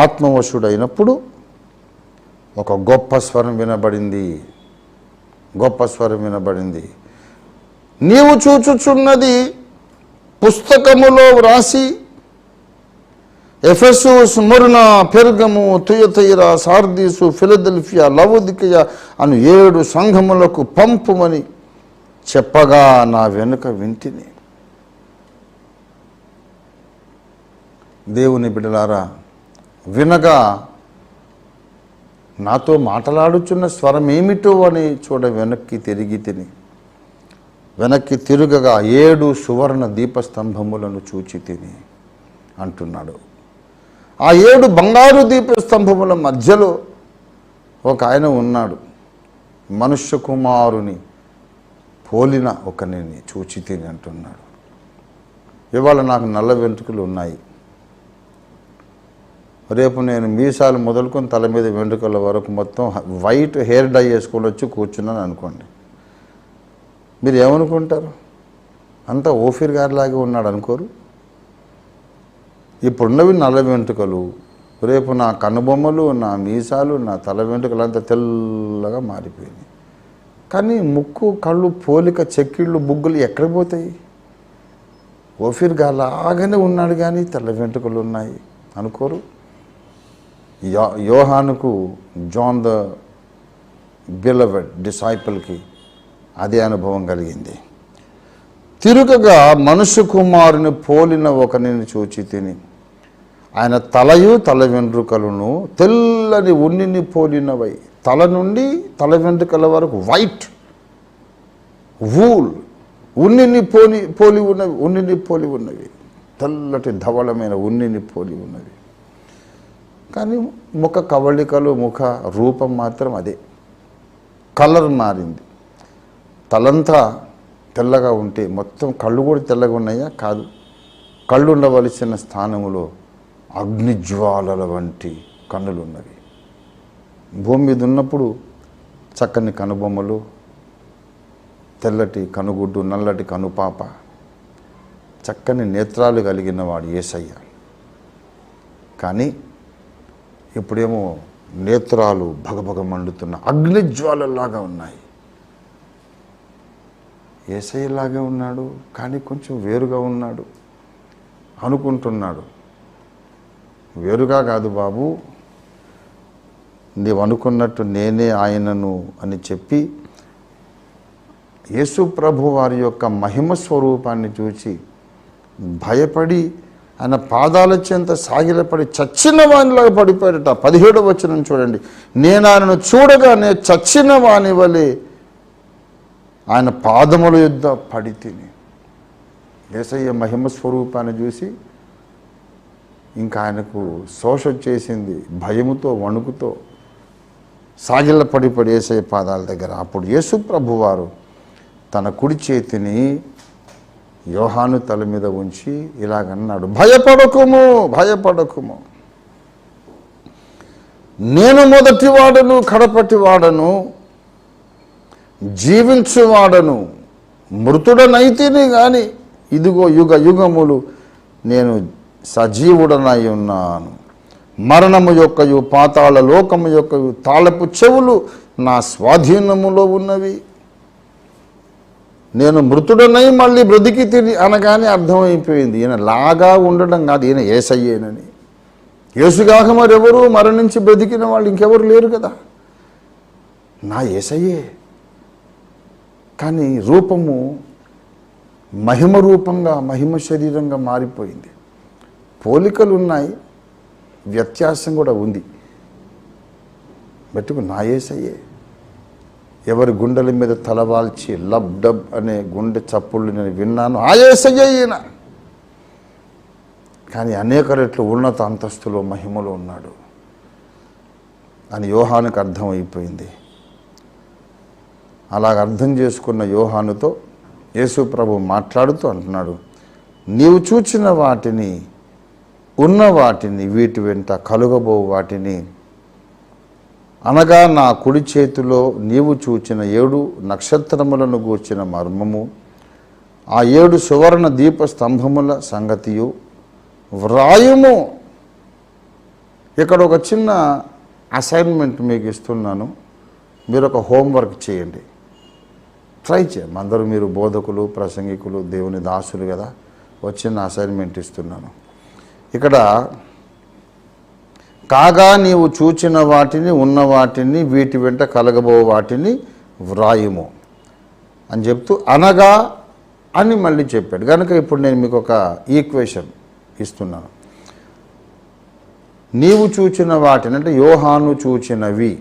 ఆత్మవశుడైనప్పుడు ఒక గొప్ప స్వరం వినబడింది. గొప్ప స్వరం వినబడింది. నీవు చూచుచున్నది పుస్తకములో వ్రాసి Ephesus, Smyrna, Pergamum, Thyatira, Sardis, Philadelphia, Laodicea అను 7 సంఘములకు పంపుమని చెప్పగా నా వెనుక వింటిని. దేవుని బిడ్డలారా, వినగా నాతో మాట్లాడుచున్న స్వరం ఏమిటో అని చూడ వెనక్కి తిరిగి తిని వెనక్కి తిరుగగా 7 సువర్ణ దీపస్తంభములను చూచి తిని అంటున్నాడు. ఆ 7 బంగారు దీపస్తంభముల మధ్యలో ఒక ఆయన ఉన్నాడు. మనుష్య కుమారుని పోలిన ఒకరిని చూచి తిని అంటున్నాడు. ఇవాళ నాకు నల్ల వెంట్రుకలు ఉన్నాయి. రేపు నేను మీసాలు మొదలుకొని తల మీద వెంట్రుకల వరకు మొత్తం వైట్ హెయిర్ డై వేసుకొని వచ్చి కూర్చున్నాను అనుకోండి. మీరు ఏమనుకుంటారు? అంతా ఓఫీర్ గారిలాగే ఉన్నాడు అనుకోరు? ఇప్పుడున్నవి నల్ల వెంట్రుకలు, రేపు నా కనుబొమ్మలు, నా మీసాలు, నా తల వెంట్రుకలు అంతా తెల్లగా మారిపోయినాయి. కానీ ముక్కు, కళ్ళు, పోలిక, చెక్కిళ్ళు, బుగ్గులు ఎక్కడ పోతాయి? ఓఫీర్ గారిలాగానే ఉన్నాడు కానీ తెల్ల వెంట్రుకలు ఉన్నాయి అనుకోరు? యోహానుకు, జాన్ ద బిలవెడ్ డిసైపుల్కి అదే అనుభవం కలిగింది. తిరుగగా మనుష్య కుమారుని పోలిన ఒకరిని చూచి తిని ఆయన తలయు తల వెంట్రుకలను తెల్లని ఉన్నిని పోలినవై, తల నుండి తల వెంట్రుకల వరకు వైట్ వూల్ ఉన్నిని పోలి ఉన్నవి, తెల్లటి ధవళమైన ఉన్నిని పోలి ఉన్నవి. కానీ ముఖ కవళికలు, ముఖ రూపం మాత్రం అదే. కలర్ మారింది. తలంతా తెల్లగా ఉంటే మొత్తం కళ్ళు కూడా తెల్లగా ఉన్నాయా? కాదు. కళ్ళు ఉండవలసిన స్థానంలో అగ్నిజ్వాలల వంటి కన్నులు ఉన్నవి. భూమి మీద ఉన్నప్పుడు చక్కని కనుబొమ్మలు, తెల్లటి కనుగుడ్డు, నల్లటి కనుపాప, చక్కని నేత్రాలు కలిగిన వాడు యేసయ్య. కానీ ఇప్పుడేమో నేత్రాలు భగభగ మండుతున్న అగ్నిజ్వాలలాగా ఉన్నాయి. యేసయ్యలాగే ఉన్నాడు కానీ కొంచెం వేరుగా ఉన్నాడు అనుకుంటున్నాడు. వేరుగా కాదు బాబు, నీవు అనుకున్నట్టు నేనే ఆయనను అని చెప్పి యేసు ప్రభు వారి యొక్క మహిమ స్వరూపాన్ని చూచి భయపడి ఆయన పాదాల చెంత సాగిలపడి చచ్చిన వానిలాగా పడిపోయాడట. 17వ వచనం చూడండి. నేను ఆయనను చూడగానే చచ్చిన వాని వలె ఆయన పాదముల యొద్ద పడి తిని. యేసయ్య మహిమ స్వరూపాన్ని చూసి ఇంకా ఆయనకు శోష వచ్చేసింది. భయముతో, వణుకుతో సాగిల పడిపడి యేసయ్య పాదాల దగ్గర. అప్పుడు యేసు ప్రభు వారు తన కుడి చేతిని యోహాను తల మీద ఉంచి ఇలాగన్నాడు, భయపడకుము, భయపడకుము. నేను మొదటివాడను, కడపటివాడను, జీవించువాడను. మృతుడనైతిని గాని ఇదిగో యుగ యుగములు నేను సజీవుడనై ఉన్నాను. మరణము యొక్కయు పాతాళ లోకము యొక్కయు తాళపు చెవులు నా స్వాధీనములో ఉన్నవి. నేను మృతుడనై మళ్ళీ బ్రతికి తిని అనగానే అర్థమైపోయింది ఈయన లాగా ఉండడం కాదు, ఈయన యేసయ్యేనని. యేసుగాక మరెవరు మరణించి బ్రతికిన వాళ్ళు ఇంకెవరు లేరు కదా, నా యేసయ్యే. కానీ రూపము మహిమ రూపంగా, మహిమ శరీరంగా మారిపోయింది. పోలికలు ఉన్నాయి, వ్యత్యాసం కూడా ఉంది. బట్టుకు నా యేసయ్యే. ఎవరి గుండెల మీద తలవాల్చి లబ్ డబ్ అనే గుండె చప్పుళ్ళు నేను విన్నాను, ఆ యేసయ్యే ఈయన. కానీ అనేక రెట్లు ఉన్నత అంతస్తులో మహిమలో ఉన్నాడు అని యోహానుకు అర్థమైపోయింది. అలాగ అర్థం చేసుకున్న యోహానుతో యేసు ప్రభు మాట్లాడుతూ అంటున్నాడు, నీవు చూచిన వాటిని, ఉన్న వాటిని, వీటి వెంట కలుగబో వాటిని, అనగా నా కుడి చేతిలో నీవు చూచిన 7 నక్షత్రములను గూర్చిన మర్మము, ఆ 7 సువర్ణ దీప స్తంభముల సంగతియు వ్రాయుము. ఇక్కడ ఒక చిన్న అసైన్మెంట్ మీకు ఇస్తున్నాను. మీరు ఒక హోంవర్క్ చేయండి, ట్రై చేయండి. అందరూ మీరు బోధకులు, ప్రసంగికులు, దేవుని దాసులు కదా. వచ్చిన అసైన్మెంట్ ఇస్తున్నాను. ఇక్కడ కాగా నీవు చూచిన వాటిని, ఉన్న వాటిని, వీటి వెంట కలగబో వాటిని వ్రాయుము అని చెప్తూ అనగా అని మళ్ళీ చెప్పాడు. కనుక ఇప్పుడు నేను మీకు ఒక ఈక్వేషన్ ఇస్తున్నాను. నీవు చూచిన వాటిని అంటే యోహాను చూచినవి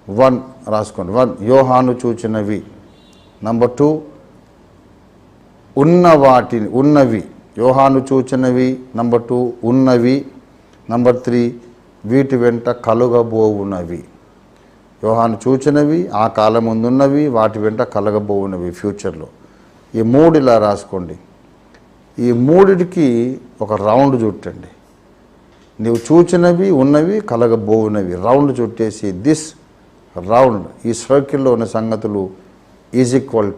1 రాసుకోండి. 1 యోహాను చూచినవి. నంబర్ 2 ఉన్న వాటిని, ఉన్నవి యోహాను చూచినవి. నంబర్ 2 ఉన్నవి. నంబర్ 3 వీటి వెంట కలుగబోవునవి. యోహాను చూచినవి, ఆ కాలం ముందున్నవి, వాటి వెంట కలగబోవునవి ఫ్యూచర్లో. ఈ 3 ఇలా రాసుకోండి. ఈ 3టికి ఒక రౌండ్ చుట్టండి. నీవు చూచినవి, ఉన్నవి, కలగబోవునవి రౌండ్ చుట్టేసి దిస్ రౌండ్, ఈ సర్కిల్లో ఉన్న సంగతులు ఈజ్ ఈక్వల్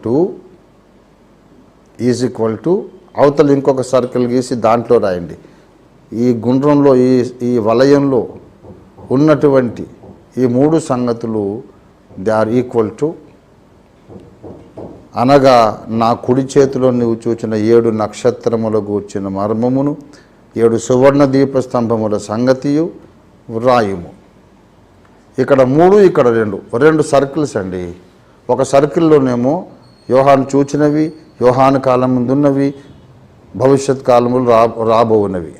టు అవతల ఇంకొక సర్కిల్ గీసి దాంట్లో రాయండి. ఈ గుండ్రంలో, ఈ వలయంలో ఉన్నటువంటి ఈ 3 సంగతులు దే ఆర్ ఈక్వల్ టు అనగా నా కుడి చేతిలో నీవు చూచిన 7 నక్షత్రముల గూర్చిన మర్మమును, 7 సువర్ణ దీపస్తంభముల సంగతియు వ్రాయుము. ఇక్కడ 3, ఇక్కడ 2 సర్కిల్స్ అండి. ఒక సర్కిల్లోనేమో యోహాను చూచినవి, యోహాను కాలం ముందున్నవి, భవిష్యత్ కాలంలో రాబోవునవి,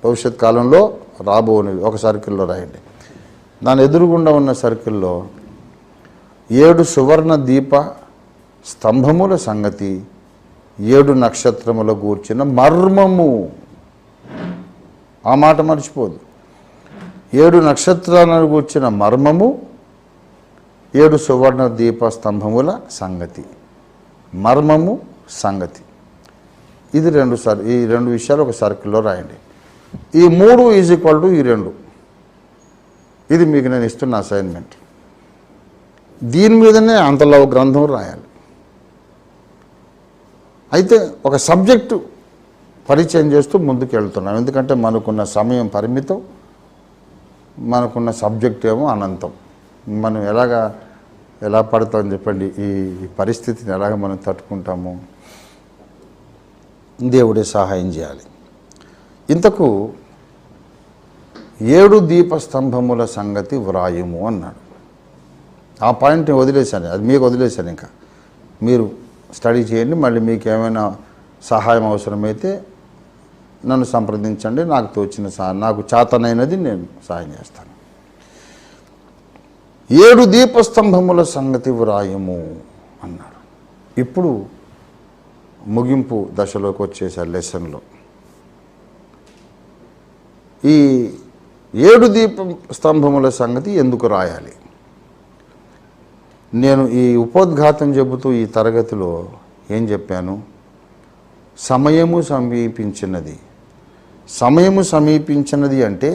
భవిష్యత్ కాలంలో రాబోవునవి ఒక సర్కిల్లో రాయండి. దాని ఎదురుగుండా ఉన్న సర్కిల్లో 7 సువర్ణ దీప స్తంభముల సంగతి, 7 నక్షత్రముల గూర్చిన మర్మము. ఆ మాట మర్చిపోదు. 7 నక్షత్రాలను గూర్చిన మర్మము, 7 సువర్ణ దీప స్తంభముల సంగతి. మర్మము, సంగతి. ఇది ఈ 2 విషయాలు ఒక సర్కిల్లో రాయండి. ఈ 3 ఈజ్ ఈక్వల్ టు ఈ 2. ఇది మీకు నేను ఇస్తున్న అసైన్మెంట్. దీని మీదనే అంతలో గ్రంథం రాయాలి. అయితే ఒక సబ్జెక్టు పరిచయం చేస్తూ ముందుకు వెళ్తున్నాం. ఎందుకంటే మనకున్న సమయం పరిమితం, మనకున్న సబ్జెక్ట్ ఏమో అనంతం. మనం ఎలా పడతాం చెప్పండి? ఈ పరిస్థితిని ఎలాగ మనం తట్టుకుంటాము? దేవుడే సహాయం చేయాలి. ఇంతకు 7 దీపస్తంభముల సంగతి వ్రాయుము అన్నాడు. ఆ పాయింట్ని వదిలేశాను, అది మీకు వదిలేశాను. ఇంకా మీరు స్టడీ చేయండి. మళ్ళీ మీకు ఏమైనా సహాయం అవసరమైతే నన్ను సంప్రదించండి. నాకు తోచిన నాకు చేతనైనది నేను సహాయం చేస్తాను. 7 దీపస్తంభముల సంగతి వ్రాయము అన్నాడు. ఇప్పుడు ముగింపు దశలోకి వచ్చేసారు లెసన్లో. ఈ 7 దీపస్తంభముల సంగతి ఎందుకు రాయాలి? నేను ఈ ఉపోద్ఘాతం చెబుతూ ఈ తరగతిలో ఏం చెప్పాను? సమయము సమీపించినది. సమయము సమీపించినది అంటే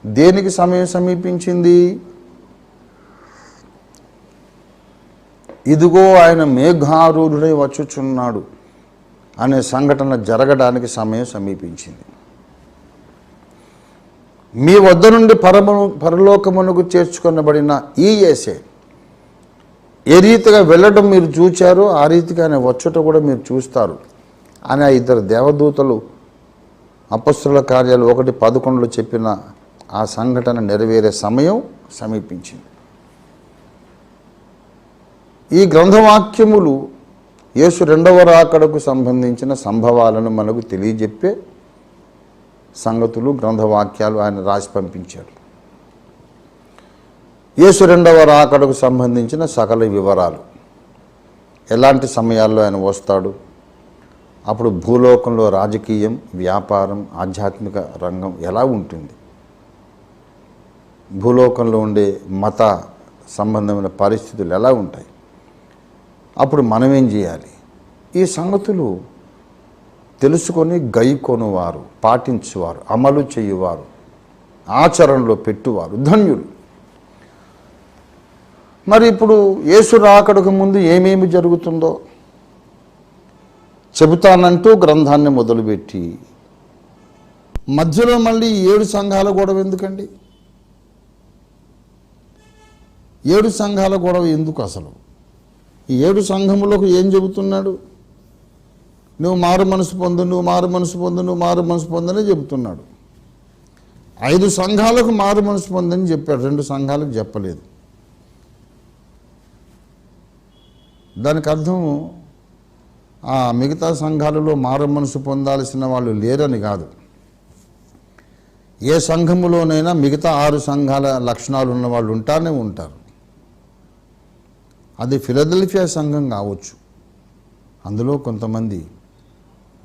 దేనికి సమయం సమీపించింది? ఇదిగో ఆయన మేఘారూఢుడై వచ్చుచున్నాడు అనే సంఘటన జరగడానికి సమయం సమీపించింది. మీ వద్ద నుండి పరలోకమునకు చేర్చుకొనబడిన ఈ యేసే ఏ రీతిగా వెళ్ళడం మీరు చూచారో ఆ రీతిగా ఆయన వచ్చుట కూడా మీరు చూస్తారు అని ఆ 2 దేవదూతలు అపొస్తలుల కార్యాలు 1:11 చెప్పిన ఆ సంఘటన నెరవేరే సమయం సమీపించింది. ఈ గ్రంథవాక్యములు యేసు 2వ రాకడకు సంబంధించిన సంభవాలను మనకు తెలియజెప్పే సంగతులు, గ్రంథవాక్యాలు ఆయన రాసి పంపించాడు. యేసు 2వ రాకడకు సంబంధించిన సకల వివరాలు, ఎలాంటి సమయాల్లో ఆయన వస్తాడు, అప్పుడు భూలోకంలో రాజకీయం, వ్యాపారం, ఆధ్యాత్మిక రంగం ఎలా ఉంటుంది, భూలోకంలో ఉండే మత సంబంధమైన పరిస్థితులు ఎలా ఉంటాయి, అప్పుడు మనమేం చేయాలి, ఈ సంగతులు తెలుసుకొని గైకొనువారు, పాటించువారు, అమలు చేయువారు, ఆచరణలో పెట్టువారు ధన్యులు. మరి ఇప్పుడు యేసు రాకడకు ముందు ఏమేమి జరుగుతుందో చెబుతానంటూ గ్రంథాన్ని మొదలుపెట్టి మధ్యలో మళ్ళీ 7 సంఘాల గొడవ ఎందుకండి? 7 సంఘాల గొడవ ఎందుకు అసలు? ఈ 7 సంఘములకు ఏం చెబుతున్నాడు? నువ్వు మారు మనసు పొందు, నువ్వు మారు మనసు పొందు, నువ్వు మారు మనసు పొందని చెబుతున్నాడు. 5 సంఘాలకు మారు మనసు పొందని చెప్పాడు, 2 సంఘాలకు చెప్పలేదు. దానికి అర్థం ఆ మిగతా సంఘాలలో మారు మనసు పొందాల్సిన వాళ్ళు లేరని కాదు. ఏ సంఘములోనైనా మిగతా 6 సంఘాల లక్షణాలు ఉన్న వాళ్ళు ఉంటారు. అది ఫిలదెల్ఫియా సంఘం కావచ్చు. అందులో కొంతమంది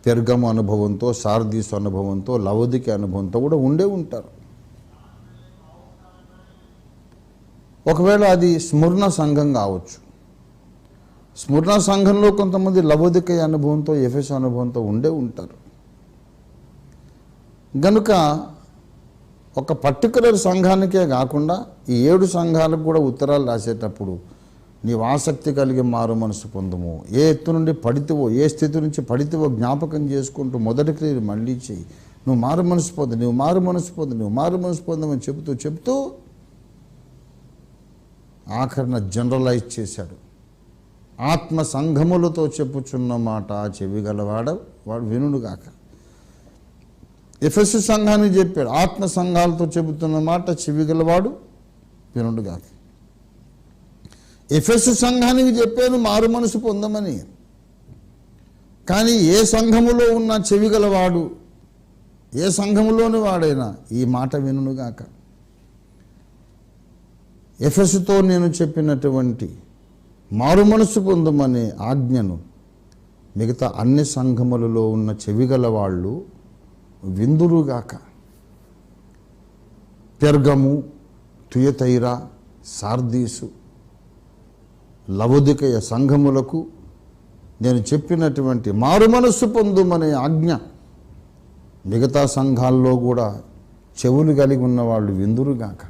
పెర్గము అనుభవంతో, సార్దీసు అనుభవంతో, లవోదికే అనుభవంతో కూడా ఉంటారు. ఒకవేళ అది స్ముర్ణ సంఘం కావచ్చు. స్ముర్ణ సంఘంలో కొంతమంది లవోదికే అనుభవంతో, ఎఫెసు అనుభవంతో ఉంటారు. గనుక ఒక పర్టికులర్ సంఘానికే కాకుండా ఈ 7 సంఘాలకు కూడా ఉత్తరాలు రాసేటప్పుడు నీవు ఆసక్తి కలిగి మారు మనసు పొందుము, ఏ ఎత్తు నుండి పడితేవో, ఏ స్థితి నుంచి పడితేవో జ్ఞాపకం చేసుకుంటూ మొదటి క్రియలు మళ్ళీ చేయి, నువ్వు మారు మనసు పొందు, నువ్వు మారు మనసు పొందు, నువ్వు మారు మనసు పొందమని చెబుతూ ఆఖరణ జనరలైజ్ చేశాడు. ఆత్మ సంఘములతో చెప్పుచున్న మాట చెవిగలవాడు వాడు వినుడుగాక. ఎఫెసు సంఘానికి చెప్పాడు, ఆత్మ సంఘాలతో చెబుతున్న మాట చెవిగలవాడు వినుడుగాక. ఎఫెసు సంఘానికి చెప్పాను మారు మనసు పొందమని, కానీ ఏ సంఘములో ఉన్న చెవిగలవాడు, ఏ సంఘములోని వాడైనా ఈ మాట వినుగాక. ఎఫెసుతో నేను చెప్పినటువంటి మారు మనసు పొందమనే ఆజ్ఞను మిగతా అన్ని సంఘములలో ఉన్న చెవిగల వాళ్ళు విందురుగాక. పెర్గము, తుయతైరా, సార్దీసు, లవోదికయ సంఘములకు నేను చెప్పినటువంటి మారు మనస్సు పొందుమనే ఆజ్ఞ మిగతా సంఘాల్లో కూడా చెవులు కలిగి ఉన్నవాళ్ళు విందురుగాక.